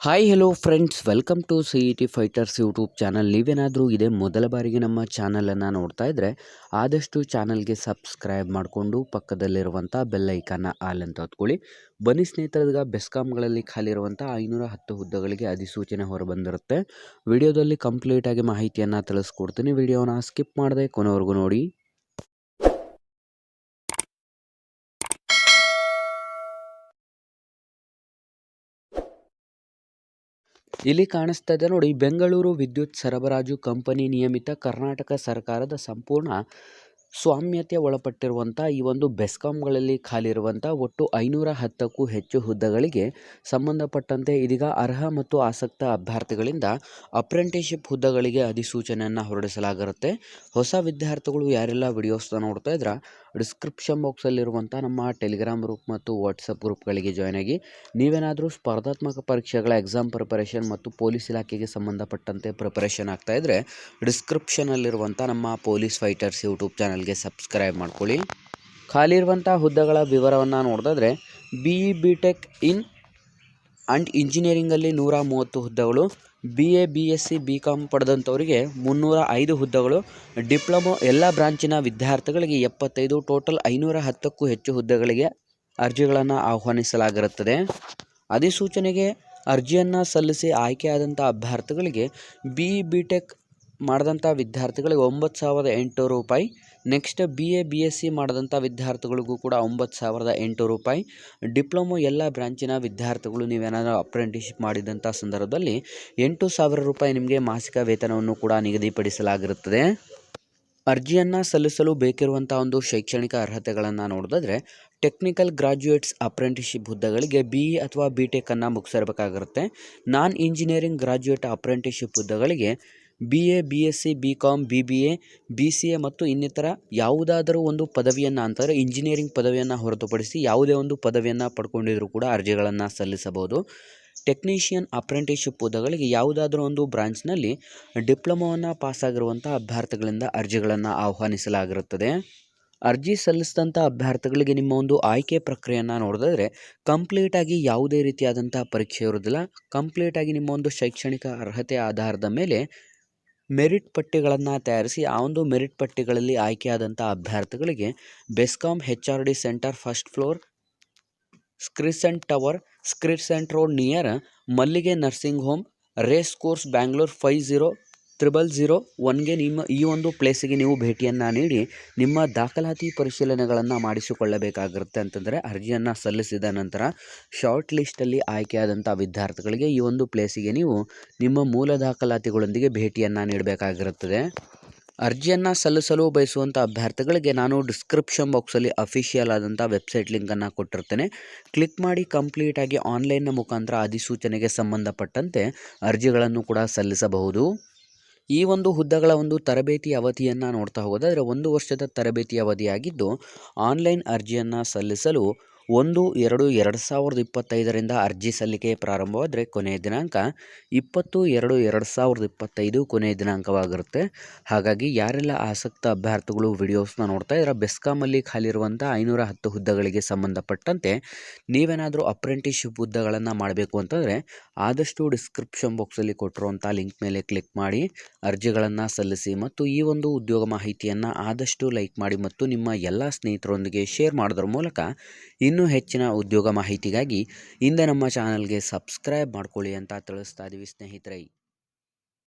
Hi hello friends, welcome to C E T fighters YouTube channel. ನೀವೇನಾದರೂ ಇದೇ ಮೊದಲ ಬಾರಿಗೆ ನಮ್ಮ ಚಾನಲನ್ನು ನೋಡ್ತಾ ಇದ್ದರೆ ಆದಷ್ಟು ಚಾನಲ್ಗೆ ಸಬ್ಸ್ಕ್ರೈಬ್ ಮಾಡಿಕೊಂಡು ಪಕ್ಕದಲ್ಲಿರುವಂಥ ಬೆಲ್ ಐಕಾನ್ನ ಆಲ್ ಅಂತ ಹೊತ್ಕೊಳ್ಳಿ. ಬನ್ನಿ ಸ್ನೇಹಿತರೆ, ಬೆಸ್ಕಾಮ್ಗಳಲ್ಲಿ ಖಾಲಿ ಇರುವಂಥ 510 ಹುದ್ದೆಗಳಿಗೆ ಅಧಿಸೂಚನೆ ಹೊರಬಂದಿರುತ್ತೆ. ವಿಡಿಯೋದಲ್ಲಿ ಕಂಪ್ಲೀಟಾಗಿ ಮಾಹಿತಿಯನ್ನು ತಿಳಿಸ್ಕೊಡ್ತೀನಿ. ವಿಡಿಯೋನ ಸ್ಕಿಪ್ ಮಾಡದೆ ಕೊನೆವರೆಗೂ ನೋಡಿ. ಇಲ್ಲಿ ಕಾಣಿಸ್ತಾ ಇದೆ ನೋಡಿ, ಬೆಂಗಳೂರು ವಿದ್ಯುತ್ ಸರಬರಾಜು ಕಂಪನಿ ನಿಯಮಿತ ಕರ್ನಾಟಕ ಸರ್ಕಾರದ ಸಂಪೂರ್ಣ ಸ್ವಾಮ್ಯತೆ ಒಳಪಟ್ಟಿರುವಂಥ ಈ ಒಂದು ಬೆಸ್ಕಾಮ್ಗಳಲ್ಲಿ ಖಾಲಿ ಇರುವಂಥ ಒಟ್ಟು 510ಕ್ಕೂ ಹೆಚ್ಚು ಹುದ್ದೆಗಳಿಗೆ ಸಂಬಂಧಪಟ್ಟಂತೆ ಇದೀಗ ಅರ್ಹ ಮತ್ತು ಆಸಕ್ತ ಅಭ್ಯರ್ಥಿಗಳಿಂದ ಅಪ್ರೆಂಟಿಸ್ಶಿಪ್ ಹುದ್ದೆಗಳಿಗೆ ಅಧಿಸೂಚನೆಯನ್ನು ಹೊರಡಿಸಲಾಗಿರುತ್ತೆ. ಹೊಸ ವಿದ್ಯಾರ್ಥಿಗಳು ಯಾರೆಲ್ಲ ವಿಡಿಯೋಸ್ನ ನೋಡ್ತಾ ಇದ್ರ ಡಿಸ್ಕ್ರಿಪ್ಷನ್ ಬಾಕ್ಸಲ್ಲಿರುವಂಥ ನಮ್ಮ ಟೆಲಿಗ್ರಾಮ್ ಗ್ರೂಪ್ ಮತ್ತು ವಾಟ್ಸಪ್ ಗ್ರೂಪ್ಗಳಿಗೆ ಜಾಯ್ನ್ ಆಗಿ. ನೀವೇನಾದರೂ ಸ್ಪರ್ಧಾತ್ಮಕ ಪರೀಕ್ಷೆಗಳ ಎಕ್ಸಾಮ್ ಪ್ರಿಪರೇಷನ್ ಮತ್ತು ಪೊಲೀಸ್ ಇಲಾಖೆಗೆ ಸಂಬಂಧಪಟ್ಟಂತೆ ಪ್ರಿಪರೇಷನ್ ಆಗ್ತಾ ಇದ್ದರೆ ಡಿಸ್ಕ್ರಿಪ್ಷನಲ್ಲಿರುವಂಥ ನಮ್ಮ ಪೊಲೀಸ್ ಫೈಟರ್ಸ್ ಯೂಟ್ಯೂಬ್ ಚಾನಲ್ಗೆ ಸಬ್ಸ್ಕ್ರೈಬ್ ಮಾಡ್ಕೊಳ್ಳಿ. ಖಾಲಿ ಇರುವಂಥ ಹುದ್ದೆಗಳ ವಿವರವನ್ನು ನೋಡಿದ್ರೆ BE BTech ಇನ್ ಆ್ಯಂಡ್ ಇಂಜಿನಿಯರಿಂಗಲ್ಲಿ 130 ಹುದ್ದೆಗಳು, BA BSc BCom ಪಡೆದಂಥವರಿಗೆ 305 ಹುದ್ದೆಗಳು, ಡಿಪ್ಲೊಮೊ ಎಲ್ಲ ಬ್ರಾಂಚಿನ ವಿದ್ಯಾರ್ಥಿಗಳಿಗೆ 75, ಟೋಟಲ್ 510ಕ್ಕೂ ಹೆಚ್ಚು ಹುದ್ದೆಗಳಿಗೆ ಅರ್ಜಿಗಳನ್ನು ಆಹ್ವಾನಿಸಲಾಗಿರುತ್ತದೆ. ಅಧಿಸೂಚನೆಗೆ ಅರ್ಜಿಯನ್ನು ಸಲ್ಲಿಸಿ ಆಯ್ಕೆಯಾದಂಥ ಅಭ್ಯರ್ಥಿಗಳಿಗೆ BE BTech ಮಾಡಿದಂಥ ವಿದ್ಯಾರ್ಥಿಗಳಿಗೆ 9,800 ರೂಪಾಯಿ. ನೆಕ್ಸ್ಟ್ BA BSc ಮಾಡಿದಂಥ ವಿದ್ಯಾರ್ಥಿಗಳಿಗೂ ಕೂಡ 9,800 ರೂಪಾಯಿ. ಡಿಪ್ಲೊಮೊ ಎಲ್ಲ ಬ್ರಾಂಚಿನ ವಿದ್ಯಾರ್ಥಿಗಳು ನೀವೇನಾದರೂ ಅಪ್ರೆಂಟಿಸ್ಶಿಪ್ ಮಾಡಿದಂಥ ಸಂದರ್ಭದಲ್ಲಿ 8,000 ರೂಪಾಯಿ ನಿಮಗೆ ಮಾಸಿಕ ವೇತನವನ್ನು ಕೂಡ ನಿಗದಿಪಡಿಸಲಾಗಿರುತ್ತದೆ. ಅರ್ಜಿಯನ್ನು ಸಲ್ಲಿಸಲು ಬೇಕಿರುವಂಥ ಒಂದು ಶೈಕ್ಷಣಿಕ ಅರ್ಹತೆಗಳನ್ನು ನೋಡಿದ್ರೆ ಟೆಕ್ನಿಕಲ್ ಗ್ರಾಜ್ಯುಯೇಟ್ಸ್ ಅಪ್ರೆಂಟಿಸ್ಶಿಪ್ ಹುದ್ದೆಗಳಿಗೆ BE ಅಥವಾ BTech ಅನ್ನು ಮುಗಿಸಿರಬೇಕಾಗಿರುತ್ತೆ. ನಾನ್ ಇಂಜಿನಿಯರಿಂಗ್ ಗ್ರಾಜ್ಯುಯೇಟ್ ಅಪ್ರೆಂಟಿಸ್ಶಿಪ್ ಹುದ್ದೆಗಳಿಗೆ BA BSc BCom BBA BCA ಮತ್ತು ಇನ್ನಿತರ ಯಾವುದಾದರೂ ಒಂದು ಪದವಿಯನ್ನು ಅಂತಂದರೆ ಇಂಜಿನಿಯರಿಂಗ್ ಪದವಿಯನ್ನು ಹೊರತುಪಡಿಸಿ ಯಾವುದೇ ಒಂದು ಪದವಿಯನ್ನು ಪಡ್ಕೊಂಡಿದ್ರೂ ಕೂಡ ಅರ್ಜಿಗಳನ್ನು ಸಲ್ಲಿಸಬಹುದು. ಟೆಕ್ನಿಷಿಯನ್ ಅಪ್ರೆಂಟಿಸ್ಶಿಪ್ ಹುದ್ದೆಗಳಿಗೆ ಯಾವುದಾದ್ರೂ ಒಂದು ಬ್ರಾಂಚ್ನಲ್ಲಿ ಡಿಪ್ಲೊಮೊವನ್ನು ಪಾಸಾಗಿರುವಂಥ ಅಭ್ಯರ್ಥಿಗಳಿಂದ ಅರ್ಜಿಗಳನ್ನು ಆಹ್ವಾನಿಸಲಾಗಿರುತ್ತದೆ. ಅರ್ಜಿ ಸಲ್ಲಿಸಿದಂಥ ಅಭ್ಯರ್ಥಿಗಳಿಗೆ ನಿಮ್ಮ ಒಂದು ಆಯ್ಕೆ ಪ್ರಕ್ರಿಯೆಯನ್ನು ನೋಡಿದ್ರೆ ಕಂಪ್ಲೀಟಾಗಿ ಯಾವುದೇ ರೀತಿಯಾದಂಥ ಪರೀಕ್ಷೆ ಇರೋದಿಲ್ಲ. ಕಂಪ್ಲೀಟಾಗಿ ನಿಮ್ಮ ಒಂದು ಶೈಕ್ಷಣಿಕ ಅರ್ಹತೆ ಆಧಾರದ ಮೇಲೆ ಮೆರಿಟ್ ಪಟ್ಟಿಗಳನ್ನು ತಯಾರಿಸಿ ಆ ಒಂದು ಮೆರಿಟ್ ಪಟ್ಟಿಗಳಲ್ಲಿ ಆಯ್ಕೆಯಾದಂಥ ಅಭ್ಯರ್ಥಿಗಳಿಗೆ BESCOM HRD centre, first floor, crescent tower, crescent road near Mallige nursing home, race course, Bangalore 500001ಗೆ ನಿಮ್ಮ ಈ ಒಂದು ಪ್ಲೇಸಿಗೆ ನೀವು ಭೇಟಿಯನ್ನು ನೀಡಿ ನಿಮ್ಮ ದಾಖಲಾತಿ ಪರಿಶೀಲನೆಗಳನ್ನು ಮಾಡಿಸಿಕೊಳ್ಳಬೇಕಾಗಿರುತ್ತೆ. ಅಂತಂದರೆ ಅರ್ಜಿಯನ್ನು ಸಲ್ಲಿಸಿದ ನಂತರ ಶಾರ್ಟ್ ಲಿಸ್ಟಲ್ಲಿ ಆಯ್ಕೆಯಾದಂಥ ವಿದ್ಯಾರ್ಥಿಗಳಿಗೆ ಈ ಒಂದು ಪ್ಲೇಸಿಗೆ ನೀವು ನಿಮ್ಮ ಮೂಲ ದಾಖಲಾತಿಗಳೊಂದಿಗೆ ಭೇಟಿಯನ್ನು ನೀಡಬೇಕಾಗಿರುತ್ತದೆ. ಅರ್ಜಿಯನ್ನು ಸಲ್ಲಿಸಲು ಬಯಸುವಂಥ ಅಭ್ಯರ್ಥಿಗಳಿಗೆ ನಾನು ಡಿಸ್ಕ್ರಿಪ್ಷನ್ ಬಾಕ್ಸಲ್ಲಿ ಅಫಿಷಿಯಲ್ ಆದಂಥ ವೆಬ್ಸೈಟ್ ಲಿಂಕನ್ನು ಕೊಟ್ಟಿರ್ತೇನೆ. ಕ್ಲಿಕ್ ಮಾಡಿ ಕಂಪ್ಲೀಟಾಗಿ ಆನ್ಲೈನ್ನ ಮುಖಾಂತರ ಅಧಿಸೂಚನೆಗೆ ಸಂಬಂಧಪಟ್ಟಂತೆ ಅರ್ಜಿಗಳನ್ನು ಕೂಡ ಸಲ್ಲಿಸಬಹುದು. ಈ ಒಂದು ಹುದ್ದೆಗಳ ಒಂದು ತರಬೇತಿ ಅವಧಿಯನ್ನು ನೋಡ್ತಾ ಹೋಗೋದಾದರೆ 1 ವರ್ಷದ ತರಬೇತಿ ಅವಧಿಯಾಗಿದ್ದು ಆನ್ಲೈನ್ ಅರ್ಜಿಯನ್ನು ಸಲ್ಲಿಸಲು 1/2/2025ರಿಂದ ಅರ್ಜಿ ಸಲ್ಲಿಕೆ ಪ್ರಾರಂಭವಾದರೆ ಕೊನೆಯ ದಿನಾಂಕ 20/2/2025 ಕೊನೆಯ ದಿನಾಂಕವಾಗಿರುತ್ತೆ. ಹಾಗಾಗಿ ಯಾರೆಲ್ಲ ಆಸಕ್ತ ಅಭ್ಯರ್ಥಿಗಳು ವಿಡಿಯೋಸ್ನ ನೋಡ್ತಾ ಇದ್ದಾರೆ ಬೆಸ್ಕಾಮಲ್ಲಿ ಖಾಲಿ ಇರುವಂಥ 510 ಹುದ್ದೆಗಳಿಗೆ ಸಂಬಂಧಪಟ್ಟಂತೆ ನೀವೇನಾದರೂ ಅಪ್ರೆಂಟಿಸ್ಶಿಪ್ ಹುದ್ದೆಗಳನ್ನು ಮಾಡಬೇಕು ಅಂತಂದರೆ ಆದಷ್ಟು ಡಿಸ್ಕ್ರಿಪ್ಷನ್ ಬಾಕ್ಸಲ್ಲಿ ಕೊಟ್ಟಿರುವಂಥ ಲಿಂಕ್ ಮೇಲೆ ಕ್ಲಿಕ್ ಮಾಡಿ ಅರ್ಜಿಗಳನ್ನು ಸಲ್ಲಿಸಿ ಮತ್ತು ಈ ಒಂದು ಉದ್ಯೋಗ ಮಾಹಿತಿಯನ್ನು ಆದಷ್ಟು ಲೈಕ್ ಮಾಡಿ ಮತ್ತು ನಿಮ್ಮ ಎಲ್ಲ ಸ್ನೇಹಿತರೊಂದಿಗೆ ಶೇರ್ ಮಾಡೋದ್ರ ಮೂಲಕ ಇನ್ನೂ ಹೆಚ್ಚಿನ ಉದ್ಯೋಗ ಮಾಹಿತಿಗಾಗಿ ಹಿಂದೆ ನಮ್ಮ ಚಾನಲ್ಗೆ ಸಬ್ಸ್ಕ್ರೈಬ್ ಮಾಡ್ಕೊಳ್ಳಿ ಅಂತ ತಿಳಿಸ್ತಾ ಇದ್ದೀವಿ ಸ್ನೇಹಿತರೆ.